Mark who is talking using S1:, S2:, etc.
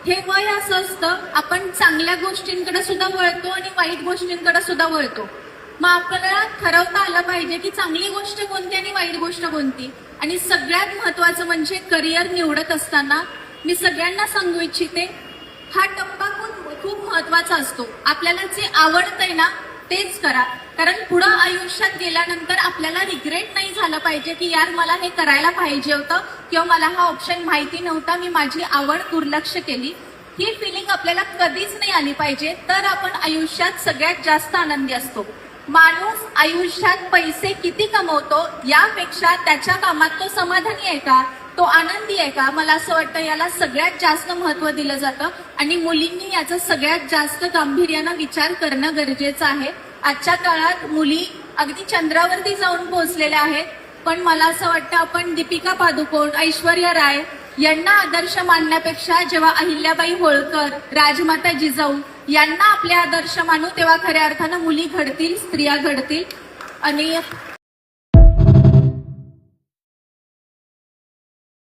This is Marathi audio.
S1: हे वय असं असतं, आपण चांगल्या गोष्टींकडे सुद्धा वळतो आणि वाईट गोष्टींकडे सुद्धा वळतो. मग आपल्याला ठरवता आलं पाहिजे की चांगली गोष्ट कोणती आणि वाईट गोष्ट कोणती. आणि सगळ्यात महत्वाचं म्हणजे करिअर निवडत असताना मी सगळ्यांना सांगू इच्छिते, हा टप्पा खूप महत्वाचा असतो. आपल्याला जे आवडतंय ना तेच करा, कारण पुढं आयुष्यात गेल्यानंतर आपल्याला रिग्रेट नाही झालं पाहिजे की यार मला हे करायला पाहिजे होतं किंवा मला हा ऑप्शन माहिती नव्हता, मी माझी आवड दुर्लक्ष केली. ही फिलिंग आपल्याला कधीच नाही आली पाहिजे. तर आपण आयुष्यात सगळ्यात जास्त आनंदी असतो. माणूस आयुष्यात पैसे किती कमवतो यापेक्षा त्याच्या कामात तो समाधानी आहे का, तो आनंदी आहे का, मला असं वाटतं याला सगळ्यात जास्त महत्व दिलं जातं. आणि मुलींनी याचा सगळ्यात जास्त गांभीर्यानं विचार करणं गरजेचं आहे. आजच्या काळात मुली अगदी चंद्रावरती जाऊन पोहोचलेल्या आहेत, पण मला असं वाटतं आपण दीपिका पादुकोण, ऐश्वर्या राय यांना आदर्श मानण्यापेक्षा जेव्हा अहिल्याबाई होळकर, राजमाता जिजाऊ यांना आपले आदर्श मानू तेव्हा खऱ्या अर्थानं मुली घडतील, स्त्रिया घडतील. आणि